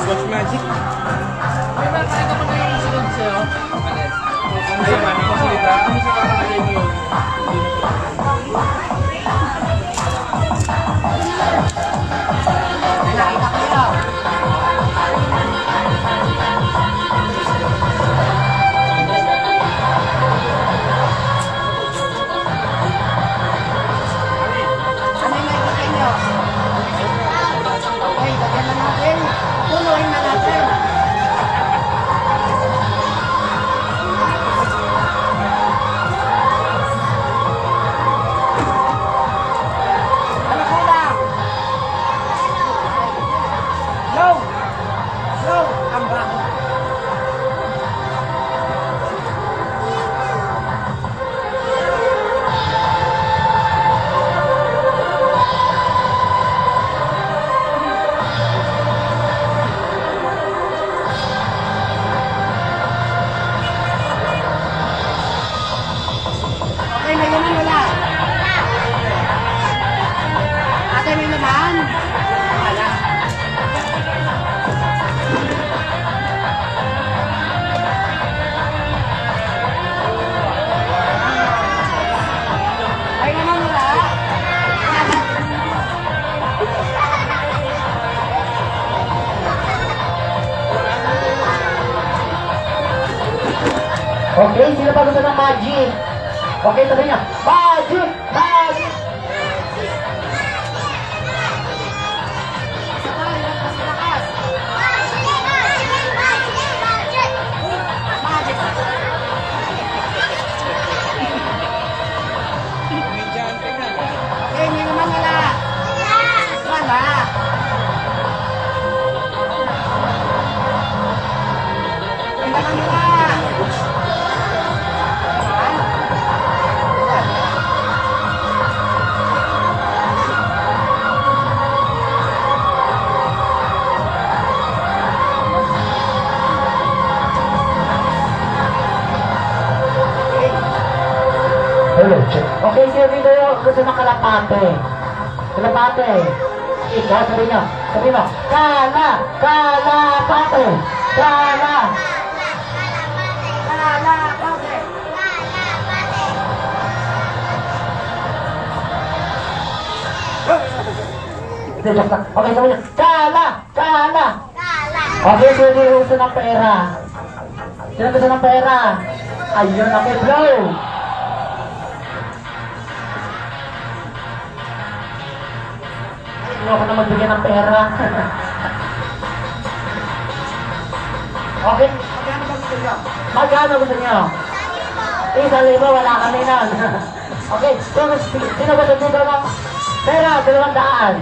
Watch magic. May ba tayo kapag yung sunod sa'yo? Ay, mani ko salita. Ano siya kakagay mo yun? Nakita ko yun. Ano yung nakikita nyo? Okay, lagyan na natin. Punuin na natin. Ano kulang? Slow! Slow! Ambang! Okay, may laman wala. Ate, may laman. Wala. May laman wala. Okay, sino pa gusto ng magic? Okay, sabi niya, magic! Magic! Medyan ka na. Okay, may laman wala. Wala. May laman wala. Hello, check. Okay, sino dito yung gusto ng kalapate? Kalapate. Ikaw, sabi niyo. Sabi mo, kalapate! Wala, okay. Hindi, joke lang. Okay, sabi niyo, Okay, sino yung gusto ng pera? Sino gusto ng pera? Ayun, okay, blow! Hindi ako na magbigyan ng pera. Okay, Magkano ba gusto nyo? magkano gusto niyo? 1,000, wala kami nun. Okay, sino gusto dito ng pera? 200.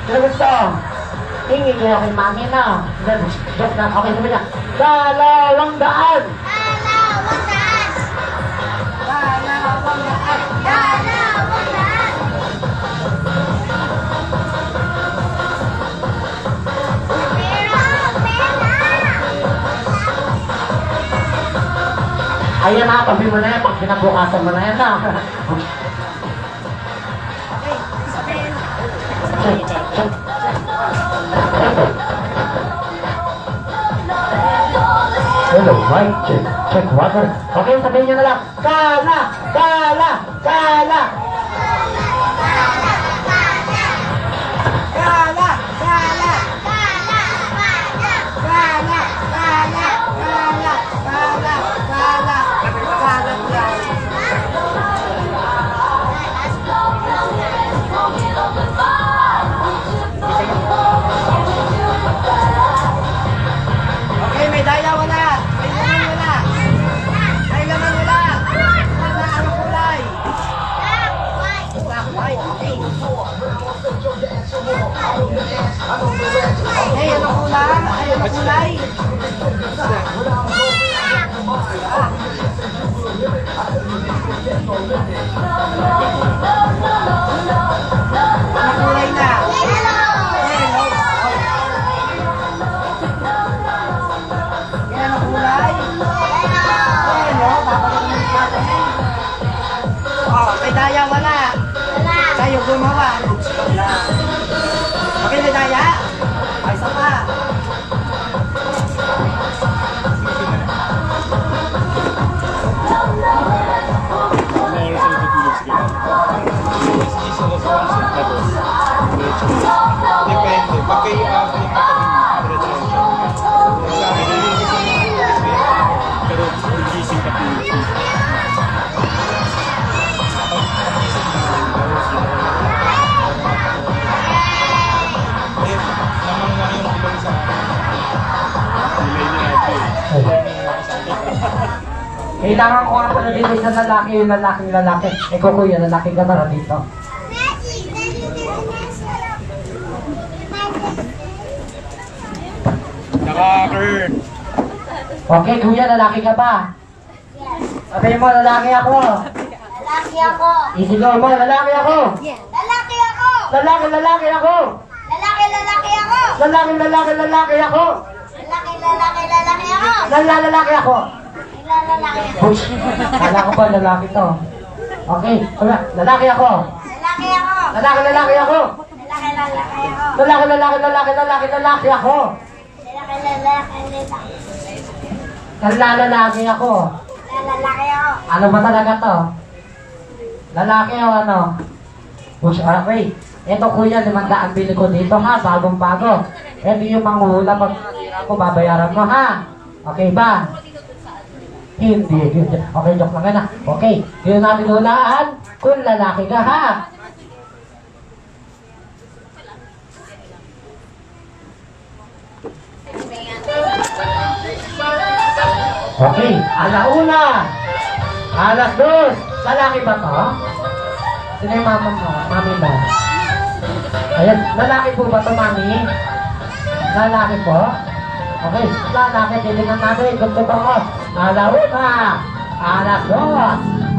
Sino gusto? Hingi niyo kay mami na. Joke na. Okay, sabi niya, 200. Ayan na, tabi mo na yan. Pag pinabukasan mo na yan na. Okay, sabihin. Check. Hello, mic check. Check water. Okay, sabihin niyo na lang. Kala! Gala! Gala! Gala! Gala! Gala! Gala! Gala! Okay, may daya wala. May laman wala. May laman wala. Wala, anong kulay? Black, white, okay. Hey, anong kulay? Ay, anong kulay? Anong kulay na? Yellow. Yan ang kulay. Yellow. gumawa. Okay, may daya. Ay, isa pa. Depende. Pag kayo sa amin pero gising ka namang nga yung ibang sa nilay niya natin. Kailangan ko nga pala dito sa lalaki, yung lalaki. Eh, kuya, lalaki ka tara dito. Naka-earn. Okay, kuya, lalaki ka ba? Sabihin mo, lalaki ako. Lalaki ako. Isigaw mo, lalaki ako. Lalaki ako. Lalaki ako. Lalaki ako. Lalaki ako. Lalaki lalaki ako. Lalaki ako. Lalaki ako. Push. Kala ko ba lalaki to? Okay, kuya, lalaki ako. Lalaki ako. Lalaki ako. Lalaki ako. Lalaki ako. Lalaki ako. Lalaki ako. Ano ba talaga to? Lalaki o ano? Push, okay. Ito kuya, 500 bili ko dito ha, bagong-bago. Ito yung manghuhula pag ako, babayaran mo ha. Okay ba? Hindi. Okay, joke lang na. Okay, yun natin hulaan kung lalaki ka ha. Okay, alauna. Alas 2. Lalaki ba to? Sino yung mama mo? Mami mo? Ayan, lalaki po ba to, mami? Lalaki po? Okay, lalaki, titignan natin kung totoo. Alauna. Alas 2.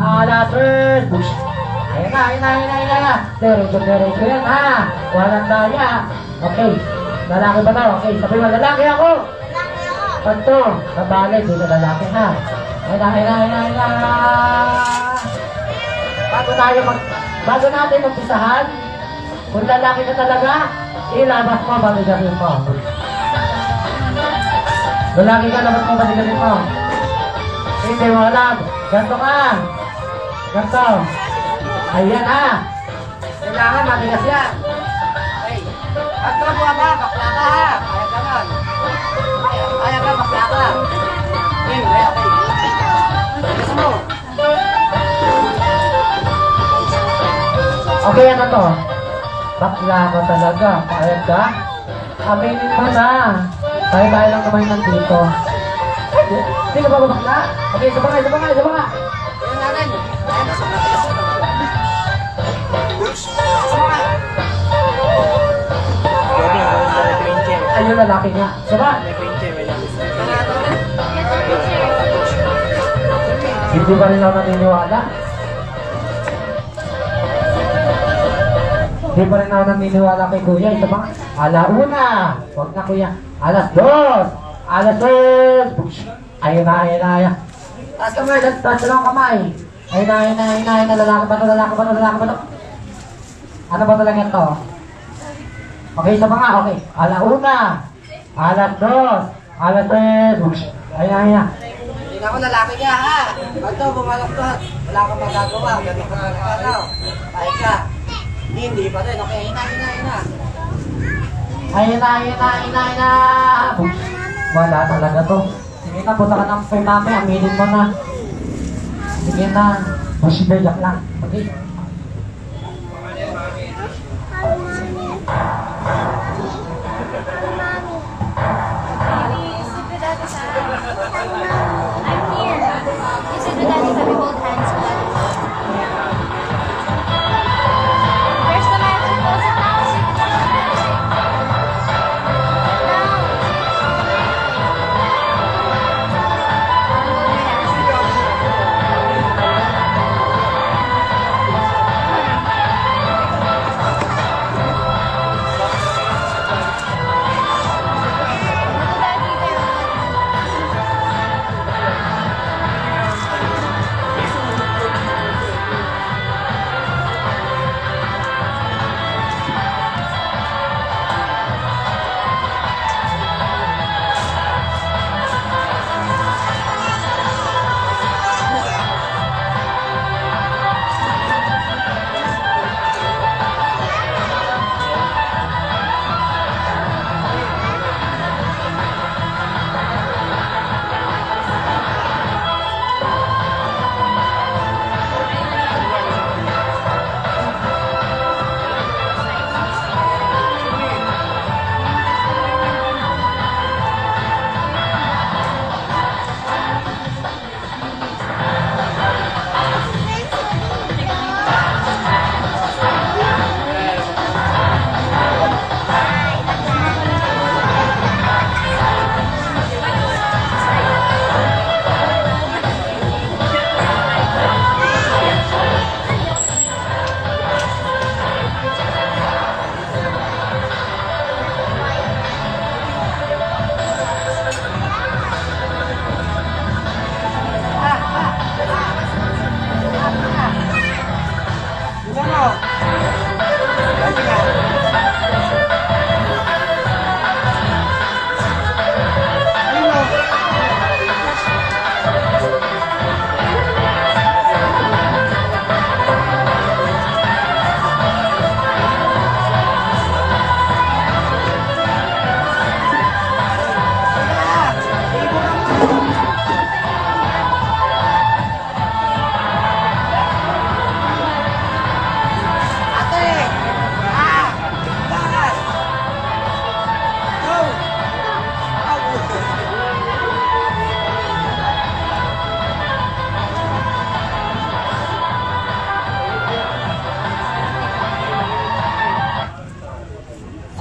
Alas 3. Push. Ayan na. Diretso yan ha. Walang daya. Okay, lalaki ba to? Okay, sabi mo, lalaki ako. Panto, nabalik, dito lalaki ha. Ayan na. Bago natin umpisahan, kung lalaki ka talaga, ilabas mo, baligarin mo. Lalaki ka, labas mo, baligarin mo. Hindi mo alam. Ganto ka. Ganto. Ayan ha. Kailangan matigas yan. Hey, at trapo ka ba? Bakla ka ha. Kaya ka nun. Kaya ka, bakla ka. Hey, okay. Gusto mo? Okay, ano to? Bakla ka talaga. Kaya ka? Aminin mo na. Tayo lang naman nandito. Hindi ka ba bakla? Okay, isa pa nga. Tingnan natin. Ayan, nasa matigas. Ayun, lalaki nga. Diba? Hindi ba rin ako naniniwala? Hindi pa rin ako naniniwala kay kuya. Ito ba? Alauna. Huwag na kuya. Alas 2. Alas 3. Ayun na. Taas kamay. Taas lang kamay. Ayun na. Lalaki ba to? Ano ba talaga ito? Okay, isa pa nga. Okay. Alauna. Alas 2. Alas 3. Ayun na. Tingnan mo, lalaki niya ha. Bato, bumalak to. Wala kang magagawa. Ganun ka na. Kaya ka. Hindi pa rin. Okay, hina. Ayun na. Wala talaga to. Sige na, punta ka ng phone namin. Aminin mo na. Sige na. Masibelak lang. Okay. I'm here. You said with daddy, sabi hold hands with daddy. Where's the magic? Where's the magic?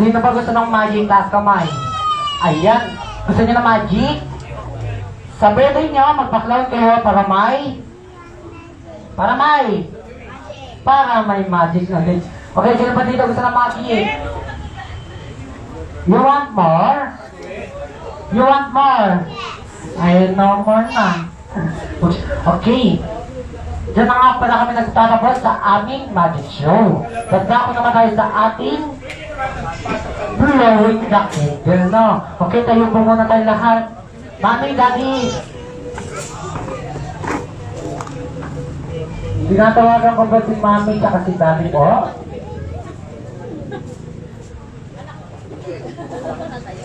Sino ba gusto ng magic? Taas kamay. Ayan. Gusto niyo ng magic? Sa birthday niyo, magpa-clown kayo para may magic na din. Okay, sino ba dito gusto ng magic? You want more? You want more? Ay, no more na. Okay. Diyan na nga pala kami nagtatapos sa aming magic show. Tanda ko naman tayo sa ating blowing the candle, no? Okay, tayo po muna tayo lahat. Mami, Daddy. Tinatawagan ko ba si Mami at si Daddy po?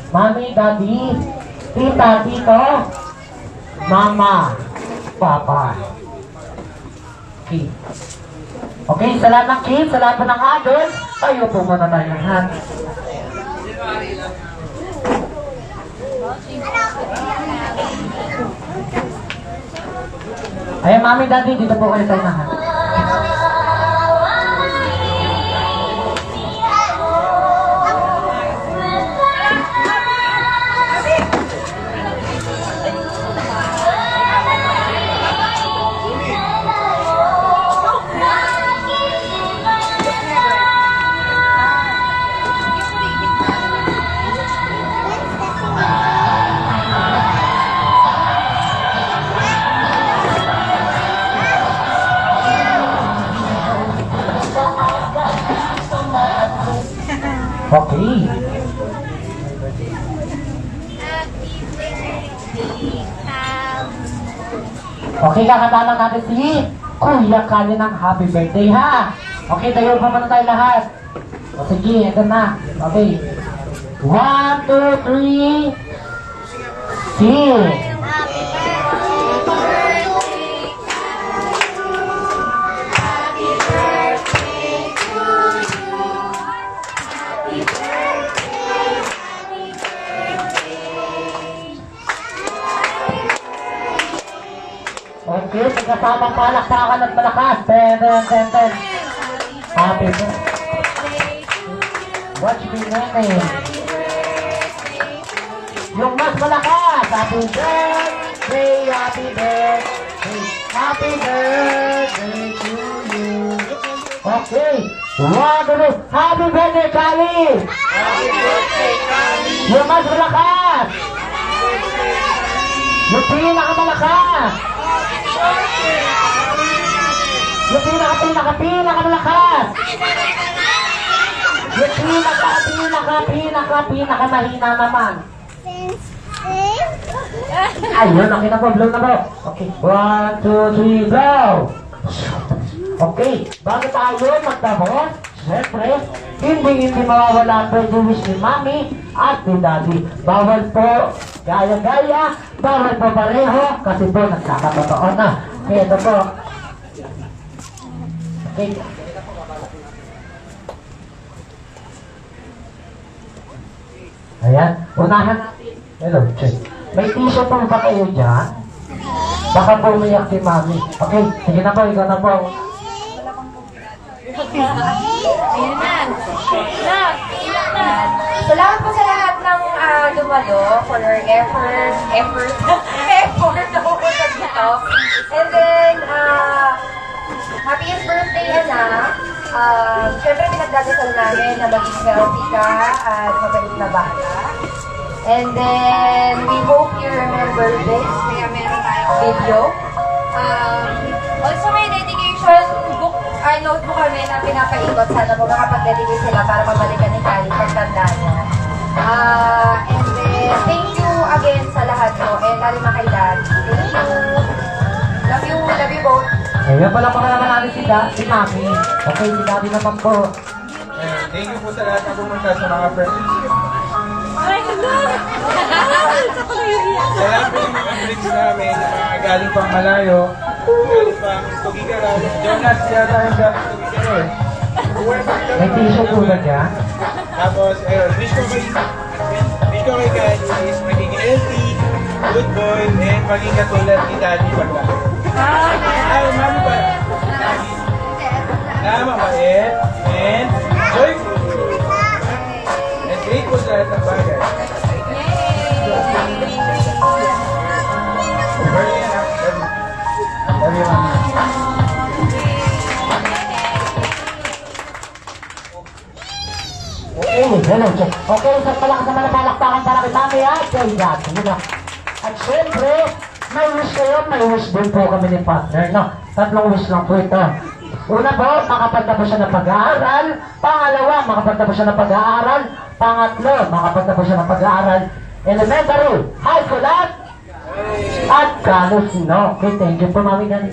Mami, Daddy, Tita, Tito, Mama, Papa. Okay. Okay, sa lahat ng kids, sa lahat ng adults, tayo po muna tayo lahat. Ayan, Mami, Daddy, dito po kayo tayo lahat. Okay. Okay, kakanta lang natin si Kuya Kali ng happy birthday, ha? Okay, tayo pa muna tayo lahat. O sige, ito na. Okay. 1, 2, 3. Sing. Okay, pagkasama palakpakan at malakas. Ten. Happy birthday. Watch me, nene. Yung mas malakas. Happy birthday, happy birthday, happy birthday to you. Okay. Happy birthday, Kali. Happy birthday, Kali! Yung mas malakas. Yung pinakamalakas. Yung pinakamalakas. Yung pinakamahina naman. Ayun, okay na po, blow na po. Okay, 1, 2, 3, blow. Okay, bago tayo magtapos, siyempre, hindi mawawala ang birthday wish ni Mami at ni Daddy. Bawal po gaya-gaya, bawal po pareho, kasi po nagkakatotoo na. Okay, ito po. Okay. Ayan, unahan natin. Hello, check. May t-shirt po ba kayo dyan? Baka po umiyak si Mami. Okay, sige na po, ikaw na po. Ayun na. Salamat po sa lahat ng dumalo for your effort na pupunta dito. And then, happiest birthday, anak. Siyempre, pinagdadasal namin na maging healthy ka at mabait na bata. And then, we hope you remember this. Kaya meron tayong video. Also, may dedication book, notebook kami na pinapaikot. Sana po makapag-dedicate sila para mabalikan ni Kali pagtanda niya. And then, thank you again sa lahat po. And lalo na kay Dad. Thank you. Love you both. Ayan pala pa naman natin si Mami. Okay, si Daddy naman po. Thank you po sa lahat na pumunta sa mga friends. Sa lahat po yung mga friends namin na mga galing pang malayo, galing pang Tugigaraw, Jonas, yata yung galing Tugigaraw. May t-shirt po na dyan. Tapos, wish ko kay Kali is maging healthy, good boy, and maging katulad ni Daddy pagka. Ay, Mami ba? Na mabait, and joyful. matapos lahat ng bagay. Very enough. Everyone. Okay, hello, check. Okay, sa palakpakan para kay Mami at kay Dad. Sige na. At syempre, may wish kayo, may wish din po kami ni partner, no? Tatlong wish lang po ito. Una po, makapagtapos siya ng pag-aaral. Pangalawa, makapagtapos siya ng pag-aaral. Pangatlo, makapagtapos siya ng pag-aaral. Elementary, high school at college, no? Okay, thank you po, Mami Dani.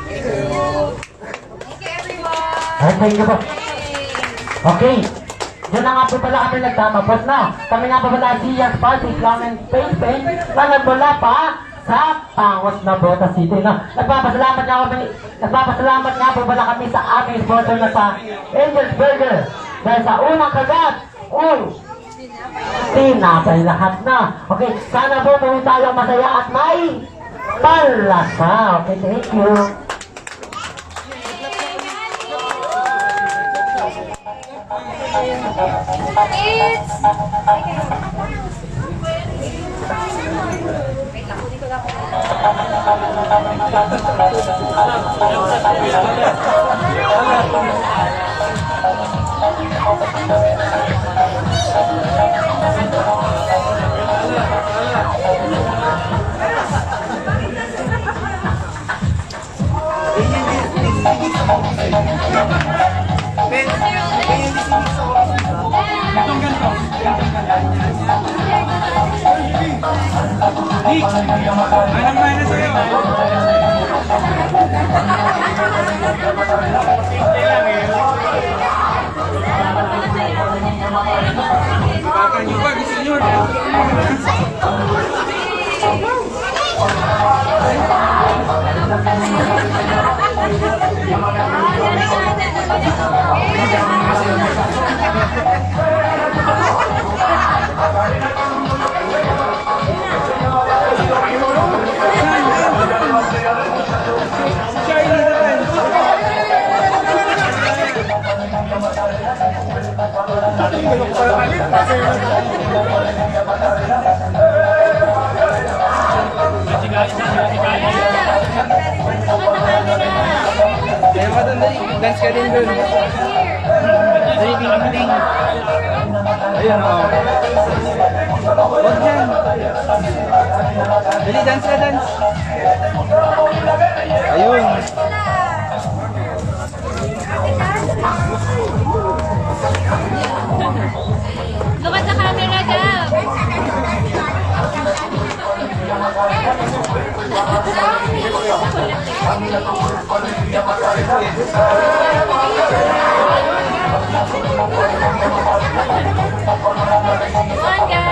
Thank you, everyone. Ay, thank you po. Okay. Diyan na nga po pala kami nagtatapos na. Kami nga po pala si Yang Party, Clement Space Paint, na nagmula pa sa Pangos na Bota City. No? Nagpapasalamat nga po pala kami sa aming sponsor na sa Angel's Burger. Dahil sa unang kagat, tinapay lahat na. Okay, sana po tuloy tayong masaya at may palasa. Okay, thank you. Kids! Wait lang, kunin ko lang. Manang-mana sa'yo. Baka nyo ba? Gusto nyo? Kaya matandali, dance ka din dun. Dali, ting-ting. Ayan, o. Huwag yan. Dali, dance ka, dance. Ayun. Look at the camera, Gab. Come on, Gab.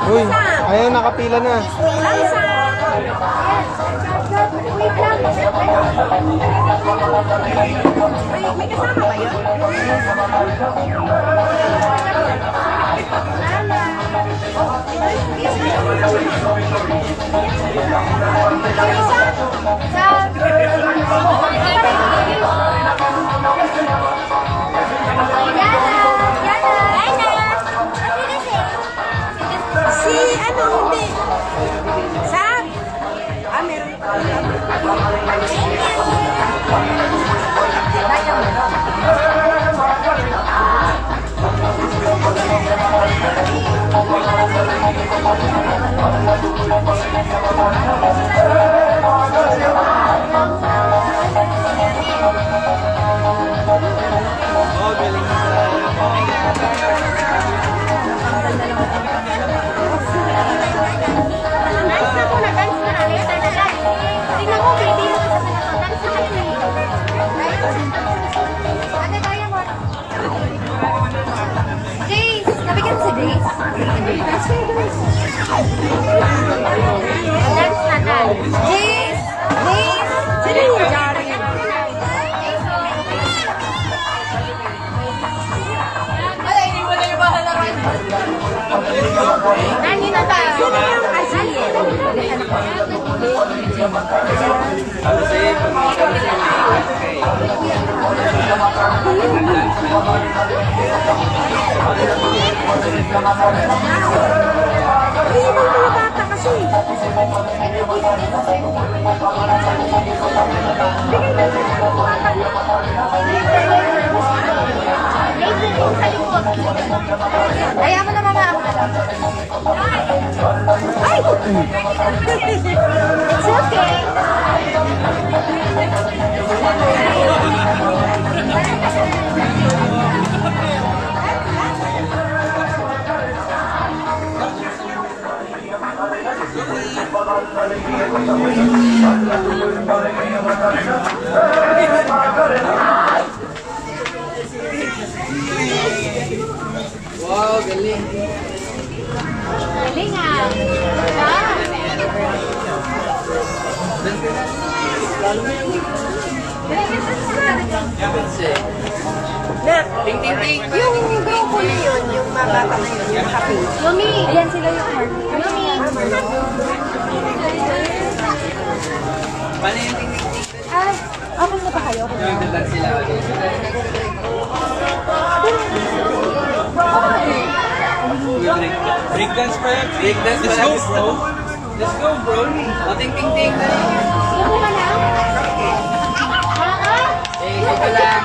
Uy, ayan, nakapila na. May kasama ba yun? Si ano hindi? Sam? Ah, meron pa. Thank you. Dance na tayo. Jace! Jace! Sino yung Jari? Nani na ba? Sino yung Aziel? Hindi yung mga bata kasi. Ayaw mo na mama ako na lang. Ay! It's okay. Wow, galing. Galing ah. Nak, Ting, ting, ting. yung grupo na yun, yung mga bata na yun, yung kape. Yumi. Ayan sila yung heart. Yumi. Paano yung ting, ting, ting? Ay, ako na ba kayo? Nagdadag sila. Breakdance pa yan. Breakdance Let's pa go, lang. bro. Let's go, bro. O, ting, ting, ting. Yung ka na? Eh, ito lang.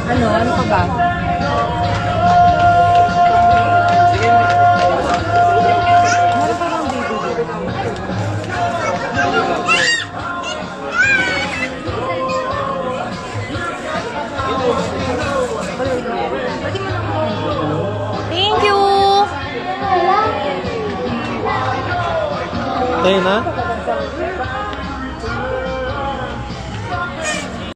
Ano? Ano pa ba? Sige. Meron pa bang baby? Thank you. Tayo na?